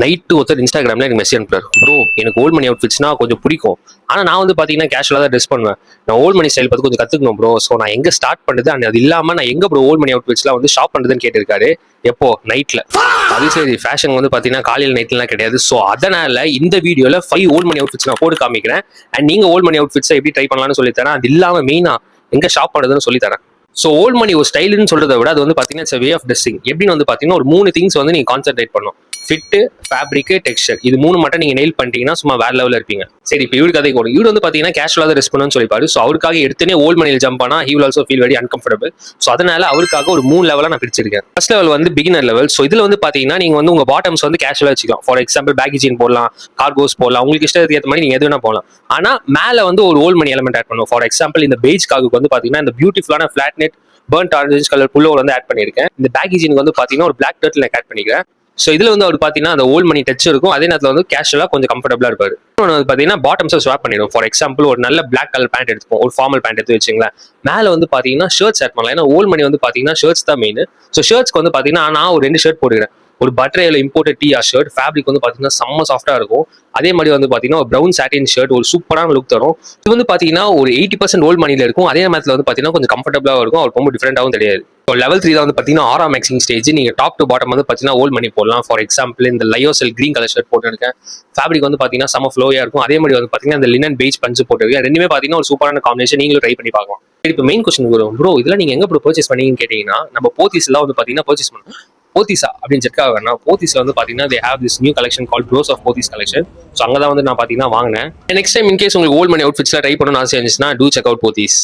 Night ஒருத்தர் இன்ஸ்டாகிராமில் எனக்கு மெசேஜ் அனுப்புறாரு, ப்ரோ எனக்கு ஓல்ட் மணி அவுட்ஃபிட்ஸ்னா கொஞ்சம் பிடிக்கும். ஆனால் நான் வந்து பார்த்தீங்கன்னா கேஷுவலாக தான் ட்ரெஸ் பண்ணுவேன். நான் ஓல்ட் மணி ஸ்டைல் பார்த்து கொஞ்சம் கற்றுக்கணும் ப்ரோ. ஸோ நான் எங்கே ஸ்டார்ட் பண்ணுறது அண்ட் அது இல்லாமல் நான் எங்கே ப்ரோ ஓல்ட் மணி அவுட்ஃபிட்ஸ்லாம் வந்து ஷாப் பண்ணுறதுன்னு கேட்டிருக்காரு. எப்போ? நைட்டில். அது சரி, ஃபேஷன் வந்து பார்த்தீங்கன்னா காலையில் நைட்லாம் கிடையாது. ஸோ அதனால் இந்த வீடியோவில் 5 ஓல்ட் மணி அவுட்ஃபிட்ஸ் நான் போட்டு காமிக்கிறேன். அண்ட் நீங்கள் ஓல்ட் மணி அவுட்ஃபிட்ஸை எப்படி ட்ரை பண்ணலாம்னு சொல்லித்தரேன். அது இல்லாமல் மெயினாக எங்கே ஷாப் பண்ணுறதுன்னு சொல்லித்தரேன். ஸோ ஓல்ட் மணி ஒரு ஸ்டைலுன்னு சொல்றதை விட அது வந்து பார்த்தீங்கன்னா இட்ஸ் வே ஆஃப் ட்ரெஸ்ஸிங். எப்படின்னு வந்து பார்த்தீங்கன்னா ஒரு 3 திங்ஸ் வந்து நீங்கள் கான்சென்ட்ரேட் பண்ணணும். Fit, fabric, texture. இது 3 மட்டும் நீங்க நெயில் பண்ணிட்டீங்கன்னா சும்மா வேற லெவலில் இருப்பீங்க. சரி, இப்போ இவரு கதை கூட இவரு வந்து பார்த்தீங்கன்னா கேஷுவலாக ட்ரெஸ் பண்ணணும்னு சொல்லிப்பாரு. ஸோ அவருக்காக எடுத்துனே ஓல்ட் மணியில் ஜம்ப் ஆனால் he will also feel very uncomfortable. So அதனால அவருக்காக ஒரு 3 லெவலாக நான் பிரிச்சிருக்கேன். ஃபர்ஸ்ட் லெவல் வந்து பிகினர் லெவல். ஸோ இதில் வந்து பார்த்தீங்கன்னா நீங்கள் வந்து உங்க பாட்டம்ஸ் வந்து கேஷுவலாக வச்சுக்கலாம். ஃபார் எக்ஸாம்பிள் பேக்கி ஜீன் போடலாம், கார்கோஸ் போடலாம், உங்களுக்கு இஷ்டத்துக்கு ஏற்ற மாதிரி நீங்கள் எது வேணா போகலாம். ஆனால் மேலே வந்து ஒரு ஓல்ட் மணி எலமெண்ட் ஆட் பண்ணுவோம். ஃபார் எக்ஸாம்பிள் இந்த பேஜ் காகுக்கு வந்து பார்த்தீங்கன்னா இந்த பியூட்டிஃபுல்லான flat net burnt orange colour pullover வந்து ஆட் பண்ணியிருக்கேன். இந்த பேக்கி ஜீனுக்கு வந்து பார்த்தீங்கன்னா ஒரு பிளாக் டர்ட்டில் ஆட் பண்ணிக்கிறேன். ஸோ இதில் வந்து அவர் பார்த்தீங்கன்னா அந்த ஓல்ட் மணி டச் இருக்கும். அதே நேரத்தில் வந்து கேஷுவலாக கொஞ்சம் கம்ஃபர்டபுளாக இருப்பார். இன்னொன்று வந்து பார்த்தீங்கன்னா பாட்டம்ஸை ஸ்வாப் பண்ணிடும். ஃபார் எக்ஸாம்பிள் ஒரு நல்ல பிளாக் கலர் பேண்ட் எடுத்துப்போம், ஒரு ஃபார்மல் பேண்ட் எடுத்து வச்சுங்களேன். மேலே வந்து பார்த்தீங்கன்னா ஷர்ட்ஸ் ஆட் பண்ணலாம். ஏன்னா ஓல்ட் மணி வந்து பார்த்தீங்கன்னா ஷர்ட்ஸ் தான் மெயின். ஸோ ஷர்ட்ஸ்க்கு வந்து பார்த்தீங்கன்னா நான் ஒரு 2 ஷர்ட் போடுகிறேன். ஒரு பட்டரையில் இம்போர்ட்டட் டீ ஷர்ட், ஃபேப்ரிக் வந்து பார்த்தீங்கன்னா செம்ம சாஃப்டாக இருக்கும். அதே மாதிரி வந்து பார்த்தீங்கன்னா ஒரு ப்ரௌன் சாட்டின் ஷர்ட், ஒரு சூப்பரான லுக் தரும். இது வந்து பார்த்தீங்கன்னா ஒரு 80% ஓல்ட் மணியில் இருக்கும். அதே நேரத்தில் வந்து பார்த்தீங்கன்னா கொஞ்சம் கம்ஃபர்டபுளாக இருக்கும். அவர் ரொம்ப டிஃப்ரெண்டாகவும் தெரியாது. ஸோ லெவல் 3 தான் வந்து பார்த்தீங்கன்னா ஆரா மேக்சிங் ஸ்டேஜ். நீங்கள் டாப் டு பாட்டம் வந்து பார்த்தீங்கன்னா ஓல்ட் மணி போடலாம். ஃபார் எக்ஸாம்பிள் இந்த லயோசெல் கிரீன் கலர் ஷர்ட் போட்டுருக்கேன். ஃபேப்ரிக் வந்து பார்த்தீங்கன்னா செம்ம ஃப்ளோயாக இருக்கும். அதே மாதிரி வந்து பார்த்தீங்கன்னா இந்த லினன் பேஜ் பஞ்சு போட்டுருக்கேன். ரெண்டுமே பார்த்தீங்கன்னா ஒரு சூப்பரான காம்பினேஷன். நீங்களும் ட்ரை பண்ணி பார்க்கலாம். இப்போ மெயின் கொஸ்டின் வரும், ப்ரோ இதெல்லாம் நீங்கள் எங்கே ப்ரோ பர்ச்சேஸ் பண்ணீங்கன்னு கேட்டிங்கன்னா, நம்ம போத்தீஸ்லாம் வந்து பார்த்தீங்கன்னா பர்ச்சேஸ் பண்ணுவோம். போத்தீஸா அப்படின்னு செக்காக வேணா, போத்தீஸ்ல வந்து பார்த்தீங்கன்னா they have this new collection called Bros of Pothys collection. So அங்கே தான் வந்து நான் பார்த்தீங்கன்னா வாங்கினேன். நெக்ஸ்ட் டைம் இன்கேஸ் உங்களுக்கு ஓல்ட் மணி அவுட்ஃபிட்ஸ்லாம் ட்ரை பண்ணணும்னு ஆசை இருந்துச்சுன்னா do check out Pothys.